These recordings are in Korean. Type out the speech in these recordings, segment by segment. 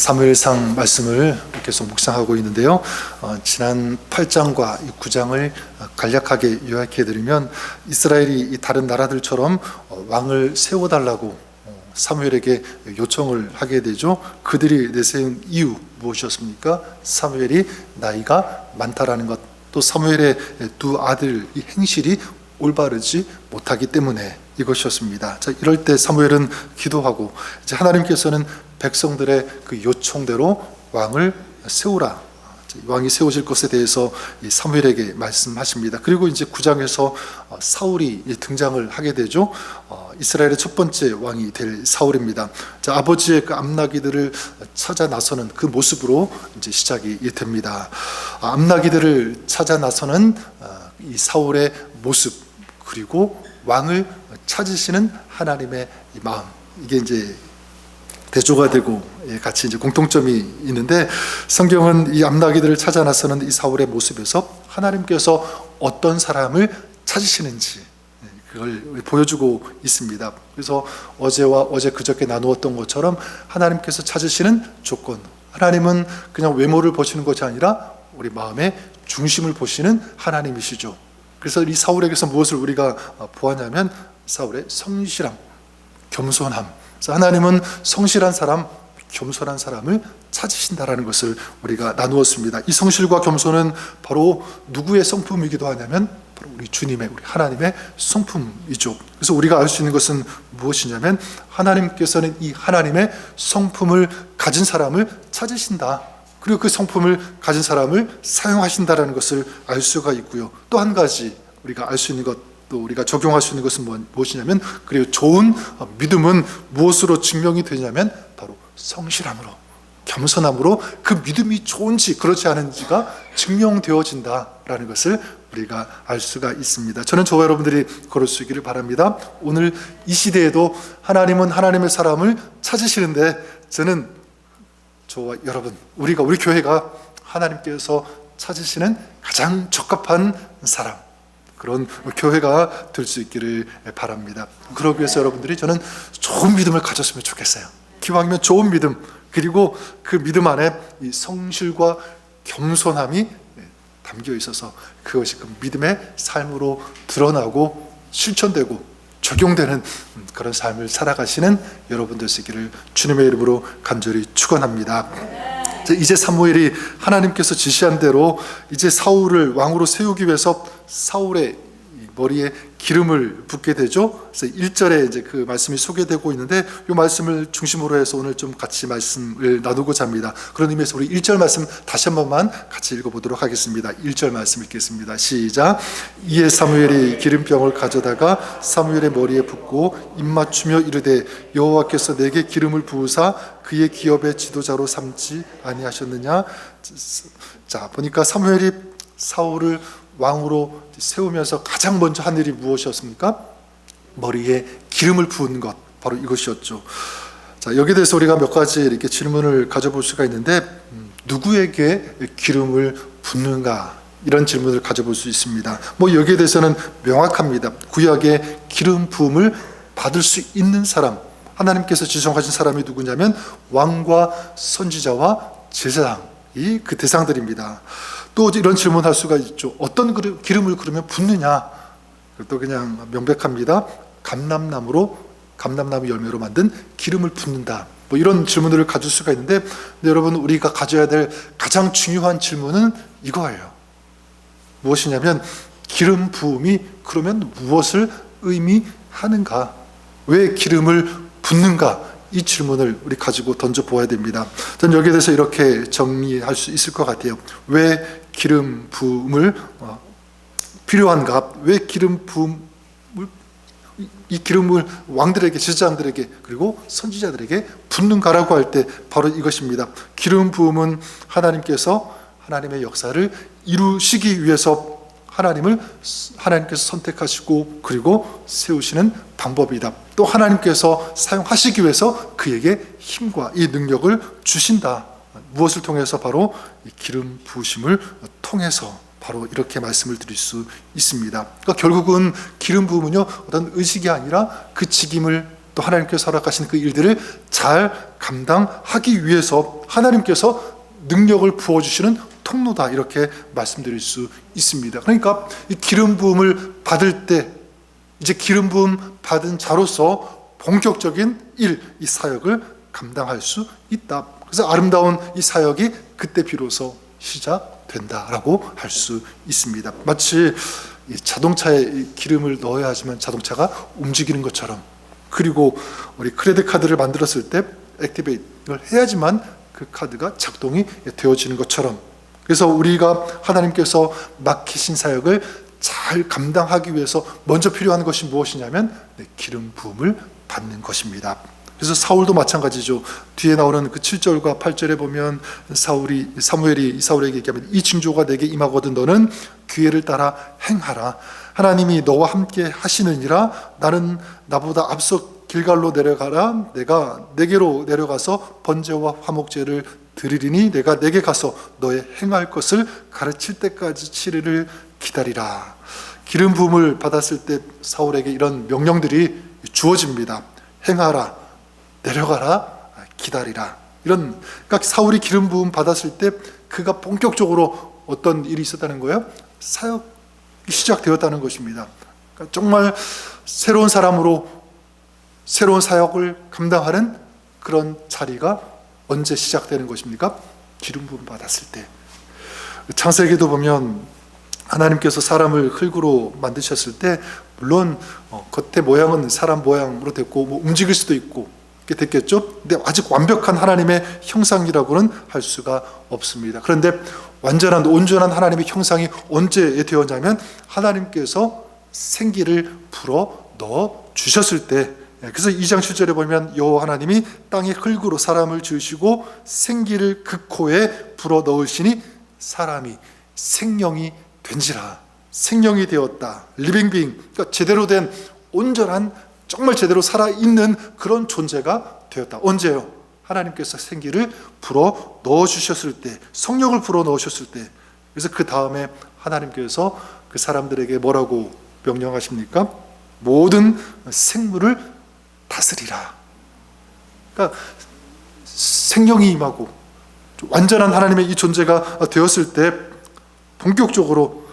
사무엘상 말씀을 계속 묵상하고 있는데요. 지난 8장과 9장을 간략하게 요약해드리면 이스라엘이 다른 나라들처럼 왕을 세워달라고 사무엘에게 요청을 하게 되죠. 그들이 내세운 이유 무엇이었습니까? 사무엘이 나이가 많다라는 것, 또 사무엘의 두 아들 이 행실이 올바르지 못하기 때문에 이것이었습니다. 자, 이럴 때 사무엘은 기도하고 이제 하나님께서는 백성들의 그 요청대로 왕을 세우라, 왕이 세워질 것에 대해서 사무엘에게 말씀하십니다. 그리고 이제 9장에서 사울이 등장을 하게 되죠. 이스라엘의 첫 번째 왕이 될 사울입니다. 자, 아버지의 그 암나기들을 찾아 나서는 그 모습으로 이제 시작이 됩니다. 암나기들을 찾아 나서는 이 사울의 모습, 그리고 왕을 찾으시는 하나님의 이 마음, 이게 이제 대조가 되고 같이 이제 공통점이 있는데, 성경은 이 암나기들을 찾아 나서는 이 사울의 모습에서 하나님께서 어떤 사람을 찾으시는지 그걸 보여주고 있습니다. 그래서 어제와 어제 그저께 나누었던 것처럼 하나님께서 찾으시는 조건, 하나님은 그냥 외모를 보시는 것이 아니라 우리 마음의 중심을 보시는 하나님이시죠. 그래서 이 사울에게서 무엇을 우리가 보았냐면 사울의 성실함, 겸손함. 그래서 하나님은 성실한 사람, 겸손한 사람을 찾으신다라는 것을 우리가 나누었습니다. 이 성실과 겸손은 바로 누구의 성품이기도 하냐면 바로 우리 주님의, 우리 하나님의 성품이죠. 그래서 우리가 알 수 있는 것은 무엇이냐면 하나님께서는 이 하나님의 성품을 가진 사람을 찾으신다, 그리고 그 성품을 가진 사람을 사용하신다라는 것을 알 수가 있고요. 또 한 가지 우리가 알 수 있는 것, 또 우리가 적용할 수 있는 것은 무엇이냐면, 그리고 좋은 믿음은 무엇으로 증명이 되냐면 바로 성실함으로, 겸손함으로 그 믿음이 좋은지 그렇지 않은지가 증명되어진다라는 것을 우리가 알 수가 있습니다. 저는 저와 여러분들이 그럴 수 있기를 바랍니다. 오늘 이 시대에도 하나님은 하나님의 사람을 찾으시는데, 저는 저와 여러분, 우리 교회가 하나님께서 찾으시는 가장 적합한 사람, 그런 교회가 될 수 있기를 바랍니다. 그러기 위해서 여러분들이, 저는 좋은 믿음을 가졌으면 좋겠어요. 기왕이면 좋은 믿음, 그리고 그 믿음 안에 이 성실과 겸손함이 담겨 있어서 그것이 그 믿음의 삶으로 드러나고 실천되고 적용되는 그런 삶을 살아가시는 여러분 될 수 있기를 주님의 이름으로 간절히 축원합니다. 이제 사무엘이 하나님께서 지시한 대로 이제 사울을 왕으로 세우기 위해서 사울의 머리에 기름을 붓게 되죠. 그래서 1절에 이제 그 말씀이 소개되고 있는데, 이 말씀을 중심으로 해서 오늘 좀 같이 말씀을 나누고자 합니다. 그런 의미에서 우리 1절 말씀 다시 한 번만 같이 읽어보도록 하겠습니다. 1절 말씀 읽겠습니다. 시작. 이에 사무엘이 기름병을 가져다가 사무엘의 머리에 붓고 입맞추며 이르되 여호와께서 내게 기름을 부으사 그의 기업의 지도자로 삼지 아니하셨느냐. 자, 보니까 사무엘이 사울을 왕으로 세우면서 가장 먼저 한 일이 무엇이었습니까? 머리에 기름을 부은 것, 바로 이것이었죠. 자, 여기에 대해서 우리가 몇 가지 이렇게 질문을 가져볼 수가 있는데, 누구에게 기름을 붓는가, 이런 질문을 가져볼 수 있습니다. 여기에 대해서는 명확합니다. 구약의 기름 부음을 받을 수 있는 사람, 하나님께서 지정하신 사람이 누구냐면 왕과 선지자와 제사장이 그 대상들입니다. 또 이런 질문할 수가 있죠. 어떤 기름을 그러면 붓느냐? 또 그냥 명백합니다. 감람나무 열매로 만든 기름을 붓는다. 이런 질문들을 가질 수가 있는데, 여러분, 우리가 가져야 될 가장 중요한 질문은 이거예요. 무엇이냐면 기름 부음이 그러면 무엇을 의미하는가? 왜 기름을 붓는가? 이 질문을 우리 가지고 던져 보아야 됩니다. 저는 여기에 대해서 이렇게 정리할 수 있을 것 같아요. 왜 기름 부음을 필요한가? 왜 기름 부음을, 이 기름을 왕들에게, 제사장들에게, 그리고 선지자들에게 붓는가라고 할 때 바로 이것입니다. 기름 부음은 하나님께서 하나님의 역사를 이루시기 위해서 하나님께서 선택하시고 그리고 세우시는 방법이다. 또 하나님께서 사용하시기 위해서 그에게 힘과 이 능력을 주신다. 무엇을 통해서? 바로 이 기름 부으심을 통해서 바로 이렇게 말씀을 드릴 수 있습니다. 그러니까 결국은 기름 부음은요, 어떤 의식이 아니라 그 직임을 또 하나님께서 허락하신 그 일들을 잘 감당하기 위해서 하나님께서 능력을 부어주시는 통로다, 이렇게 말씀드릴 수 있습니다. 그러니까 이 기름 부음을 받을 때 이제 기름 부음 받은 자로서 본격적인 이 사역을 감당할 수 있다. 그래서 아름다운 이 사역이 그때 비로소 시작된다라고 할 수 있습니다. 마치 이 자동차에 기름을 넣어야 하지만 자동차가 움직이는 것처럼, 그리고 우리 크레딧 카드를 만들었을 때 액티베이트를 해야지만 그 카드가 작동이 되어지는 것처럼, 그래서 우리가 하나님께서 맡기신 사역을 잘 감당하기 위해서 먼저 필요한 것이 무엇이냐면 기름 부음을 받는 것입니다. 그래서 사울도 마찬가지죠. 뒤에 나오는 그 7절과 8절에 보면 사무엘이 사울에게 얘기하면 이 징조가 내게 임하거든 너는 기회를 따라 행하라. 하나님이 너와 함께 하시느니라. 나는 나보다 앞서 길갈로 내려가라. 내가 내게로 내려가서 번제와 화목제를 드리리니 내가 내게 가서 너의 행할 것을 가르칠 때까지 7일을 기다리라. 기름 부음을 받았을 때 사울에게 이런 명령들이 주어집니다. 행하라, 내려가라, 기다리라. 이런, 그러니까 사울이 기름 부음 받았을 때 그가 본격적으로 어떤 일이 있었다는 거예요? 사역이 시작되었다는 것입니다. 그러니까 정말 새로운 사람으로 새로운 사역을 감당하는 그런 자리가 언제 시작되는 것입니까? 기름 부음 받았을 때. 창세기도 보면 하나님께서 사람을 흙으로 만드셨을 때 물론 겉의 모양은 사람 모양으로 됐고 뭐 움직일 수도 있고 이렇게 됐겠죠. 근데 아직 완벽한 하나님의 형상이라고는 할 수가 없습니다. 그런데 완전한 온전한 하나님의 형상이 언제 되었냐면 하나님께서 생기를 불어 넣어 주셨을 때. 그래서 2장 7절에 보면 여호와 하나님이 땅의 흙으로 사람을 지으시고 생기를 그 코에 불어 넣으시니 사람이 생명이 된지라. 생명이 되었다. 리빙, 그러니까 제대로 된 온전한 정말 제대로 살아있는 그런 존재가 되었다. 언제요? 하나님께서 생기를 불어 넣어주셨을 때, 성령을 불어 넣으셨을 때. 그래서 그 다음에 하나님께서 그 사람들에게 뭐라고 명령하십니까? 모든 생물을 다스리라. 그러니까 생명이 임하고 완전한 하나님의 이 존재가 되었을 때 본격적으로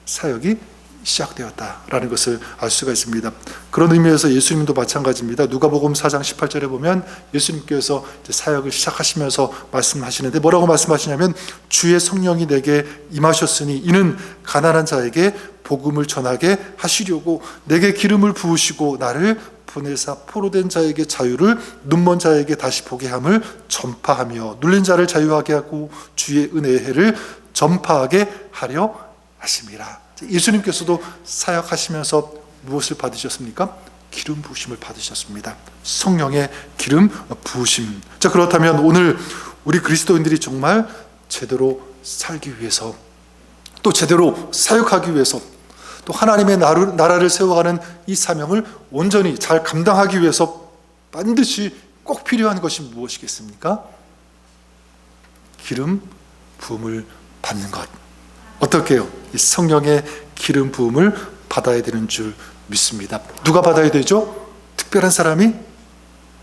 사역이 시작되었다라는 것을 알 수가 있습니다. 그런 의미에서 예수님도 마찬가지입니다. 누가복음 4장 18절에 보면 예수님께서 사역을 시작하시면서 말씀하시는데 뭐라고 말씀하시냐면 주의 성령이 내게 임하셨으니 이는 가난한 자에게 복음을 전하게 하시려고 내게 기름을 부으시고 나를 보내사 포로된 자에게 자유를 눈먼 자에게 다시 보게 함을 전파하며 눌린 자를 자유하게 하고 주의 은혜의 해를 전파하게 하려 하심이라. 예수님께서도 사역하시면서 무엇을 받으셨습니까? 기름 부으심을 받으셨습니다. 성령의 기름 부으심. 자, 그렇다면 오늘 우리 그리스도인들이 정말 제대로 살기 위해서 또 제대로 사역하기 위해서 또 하나님의 나라를 세워가는 이 사명을 온전히 잘 감당하기 위해서 반드시 꼭 필요한 것이 무엇이겠습니까? 기름 부음을 받는 것. 어떻게 해요? 이 성령의 기름 부음을 받아야 되는 줄 믿습니다. 누가 받아야 되죠? 특별한 사람이?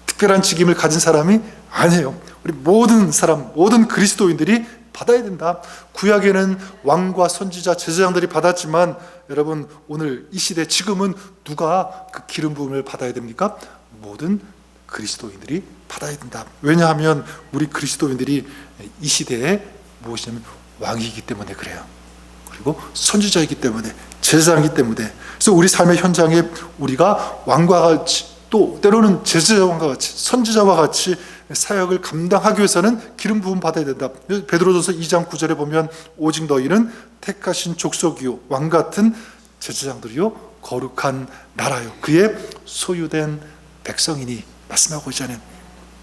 특별한 직임을 가진 사람이? 아니에요. 우리 모든 사람, 모든 그리스도인들이 받아야 된다. 구약에는 왕과 선지자, 제사장들이 받았지만 여러분 오늘 이 시대 지금은 누가 그 기름 부음을 받아야 됩니까? 모든 그리스도인들이 받아야 된다. 왜냐하면 우리 그리스도인들이 이 시대에 무엇이냐면 왕이기 때문에 그래요. 그리고 선지자이기 때문에, 제사장이기 때문에. 그래서 우리 삶의 현장에 우리가 왕과 같이 또 때로는 제사장과 같이 선지자와 같이 사역을 감당하기 위해서는 기름 부음 받아야 된다. 베드로전서 2장 9절에 보면 오직 너희는 택하신 족속이요 왕 같은 제사장들이요 거룩한 나라요 그의 소유된 백성이니 말씀하고 있잖아요.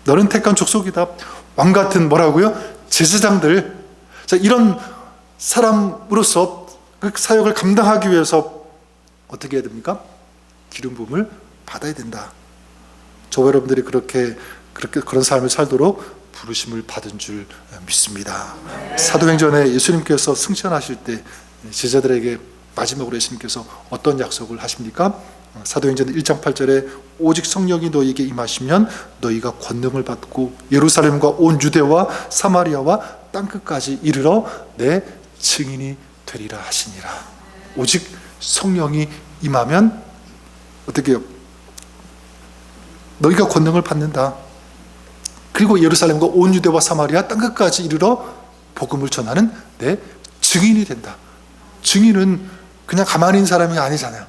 너는 택한 족속이다. 왕 같은 뭐라고요? 제사장들. 자, 이런 사람으로서 그 사역을 감당하기 위해서 어떻게 해야 됩니까? 기름 부음을 받아야 된다. 저와 여러분들이 그렇게 그런 삶을 살도록 부르심을 받은 줄 믿습니다. 사도행전에 예수님께서 승천하실 때 제자들에게 마지막으로 예수님께서 어떤 약속을 하십니까? 사도행전 1장 8절에 오직 성령이 너희에게 임하시면 너희가 권능을 받고 예루살렘과 온 유대와 사마리아와 땅끝까지 이르러 내 증인이 되리라 하시니라. 오직 성령이 임하면 어떻게 해요? 너희가 권능을 받는다. 그리고 예루살렘과 온 유대와 사마리아 땅끝까지 이르러 복음을 전하는 내 증인이 된다. 증인은 그냥 가만히 있는 사람이 아니잖아요.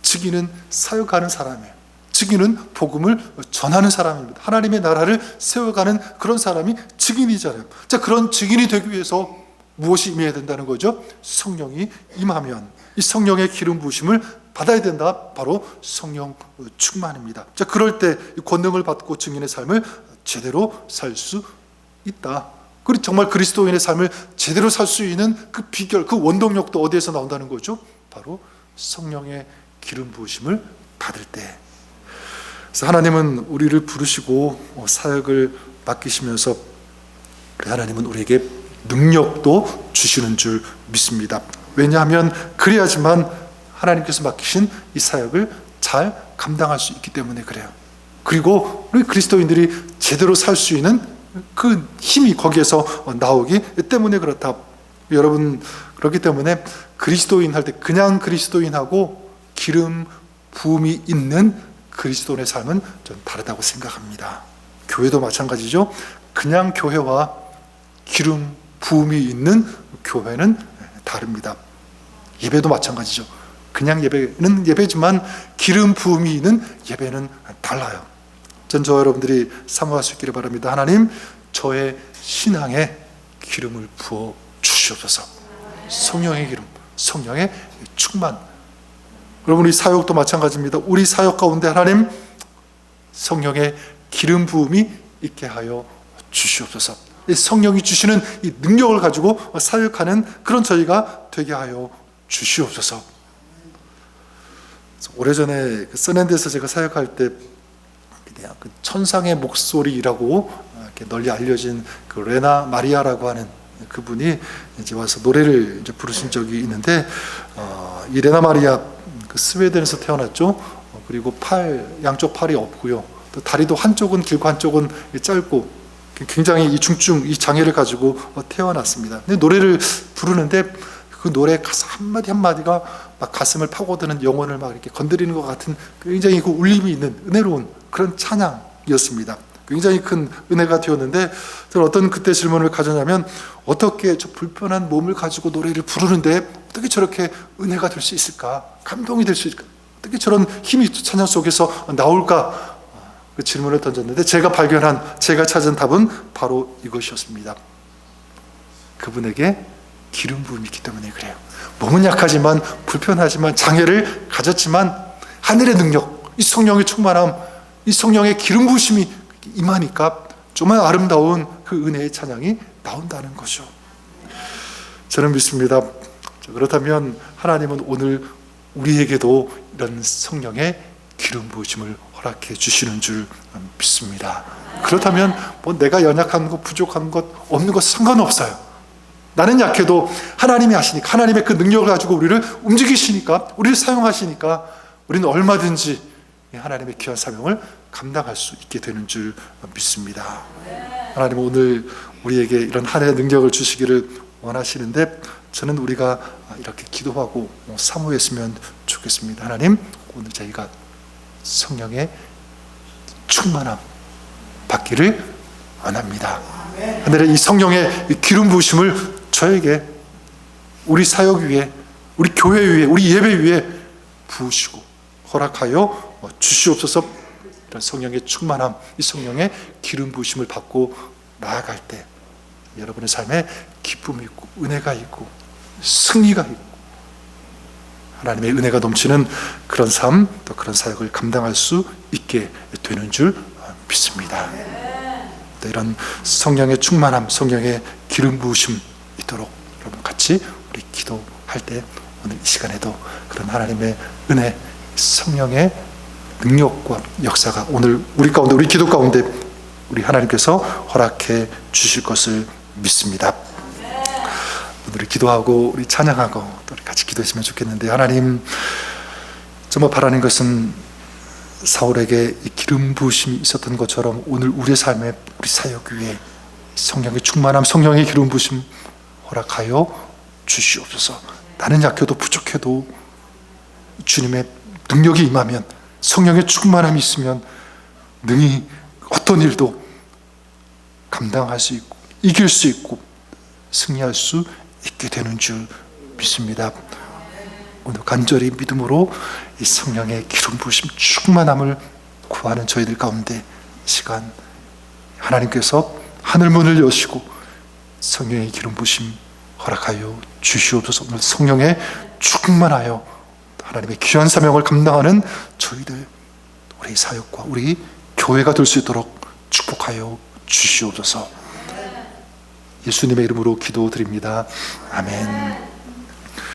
증인은 사역하는 사람이에요. 증인은 복음을 전하는 사람입니다. 하나님의 나라를 세워가는 그런 사람이 증인이잖아요. 자, 그런 증인이 되기 위해서 무엇이 임해야 된다는 거죠? 성령이 임하면 이 성령의 기름 부으심을 받아야 된다. 바로 성령 충만입니다. 자, 그럴 때 권능을 받고 증인의 삶을 제대로 살 수 있다. 그리고 정말 그리스도인의 삶을 제대로 살 수 있는 그 비결, 그 원동력도 어디에서 나온다는 거죠? 바로 성령의 기름 부으심을 받을 때. 그래서 하나님은 우리를 부르시고 사역을 맡기시면서 하나님은 우리에게 능력도 주시는 줄 믿습니다. 왜냐하면 그래야지만 하나님께서 맡기신 이 사역을 잘 감당할 수 있기 때문에 그래요. 그리고 우리 그리스도인들이 제대로 살 수 있는 그 힘이 거기에서 나오기 때문에 그렇다. 여러분, 그렇기 때문에 그리스도인 할 때 그냥 그리스도인하고 기름 부음이 있는 그리스도인의 삶은 좀 다르다고 생각합니다. 교회도 마찬가지죠. 그냥 교회와 기름 부음이 있는 교회는 다릅니다. 예배도 마찬가지죠. 그냥 예배는 예배지만 기름 부음이 있는 예배는 달라요. 전 저와 여러분들이 사모할 수 있기를 바랍니다. 하나님, 저의 신앙에 기름을 부어 주시옵소서. 성령의 기름, 성령의 충만. 여러분, 우리 사역도 마찬가지입니다. 우리 사역 가운데 하나님 성령의 기름 부음이 있게 하여 주시옵소서. 이 성령이 주시는 이 능력을 가지고 사역하는 그런 저희가 되게 하여 주시옵소서. 오래전에 써낸데서 제가 사역할 때 그 천상의 목소리라고 이렇게 널리 알려진 그 레나 마리아라고 하는 그분이 이제 와서 노래를 이제 부르신 적이 있는데, 이 레나 마리아 그 스웨덴에서 태어났죠. 그리고 양쪽 팔이 없고요. 또 다리도 한쪽은 길고 한쪽은 짧고 굉장히 이 중증 이 장애를 가지고 태어났습니다. 근데 노래를 부르는데 그 노래 가사 한마디 한마디가 막 가슴을 파고드는, 영혼을 막 이렇게 건드리는 것 같은 굉장히 그 울림이 있는 은혜로운 그런 찬양이었습니다. 굉장히 큰 은혜가 되었는데, 저는 어떤 그때 질문을 가졌냐면, 어떻게 저 불편한 몸을 가지고 노래를 부르는데 어떻게 저렇게 은혜가 될 수 있을까? 감동이 될 수 있을까? 어떻게 저런 힘이 찬양 속에서 나올까? 그 질문을 던졌는데 제가 찾은 답은 바로 이것이었습니다. 그분에게 기름 부음이 있기 때문에 그래요. 몸은 약하지만, 불편하지만, 장애를 가졌지만 하늘의 능력, 이 성령의 충만함, 이 성령의 기름 부으심이 임하니까 정말 아름다운 그 은혜의 찬양이 나온다는 거죠. 저는 믿습니다. 그렇다면 하나님은 오늘 우리에게도 이런 성령의 기름 부으심을 허락해 주시는 줄 믿습니다. 그렇다면 뭐 내가 연약한 것, 부족한 것, 없는 것 상관없어요. 나는 약해도 하나님이 하시니까, 하나님의 그 능력을 가지고 우리를 움직이시니까, 우리를 사용하시니까 우리는 얼마든지 하나님의 귀한 사명을 감당할 수 있게 되는 줄 믿습니다. 하나님은 오늘 우리에게 이런 하나님의 능력을 주시기를 원하시는데, 저는 우리가 이렇게 기도하고 사모했으면 좋겠습니다. 하나님, 오늘 저희가 성령의 충만함 받기를 원합니다. 하늘의 이 성령의 기름 부으심을 저에게, 우리 사역 위에, 우리 교회 위에, 우리 예배 위에 부으시고 허락하여 주시옵소서. 이런 성령의 충만함, 이 성령의 기름 부으심을 받고 나아갈 때 여러분의 삶에 기쁨이 있고 은혜가 있고 승리가 있고 하나님의 은혜가 넘치는 그런 삶, 또 그런 사역을 감당할 수 있게 되는 줄 믿습니다. 또 이런 성령의 충만함, 성령의 기름 부으심 있도록 여러분 같이 우리 기도할 때 오늘 이 시간에도 그런 하나님의 은혜, 성령의 능력과 역사가 오늘 우리 가운데, 우리 기도 가운데 우리 하나님께서 허락해 주실 것을 믿습니다. 오늘 기도하고 우리 찬양하고 또 우리 같이 기도했으면 좋겠는데, 하나님, 정말 바라는 것은 사울에게 이 기름 부으심이 있었던 것처럼 오늘 우리의 삶에, 우리 사역 위에 성령의 충만함, 성령의 기름 부으심 허락하여 주시옵소서. 나는 약해도 부족해도 주님의 능력이 임하면, 성령의 충만함이 있으면 능히 어떤 일도 감당할 수 있고 이길 수 있고 승리할 수 있게 되는 줄 믿습니다. 오늘 간절히 믿음으로 이 성령의 기름 부으심 충만함을 구하는 저희들 가운데 시간, 하나님께서 하늘문을 여시고 성령의 기름 부으심 허락하여 주시옵소서. 오늘 성령에 충만하여 하나님의 귀한 사명을 감당하는 저희들, 우리 사역과 우리 교회가 될 수 있도록 축복하여 주시옵소서. 예수님의 이름으로 기도드립니다. 아멘.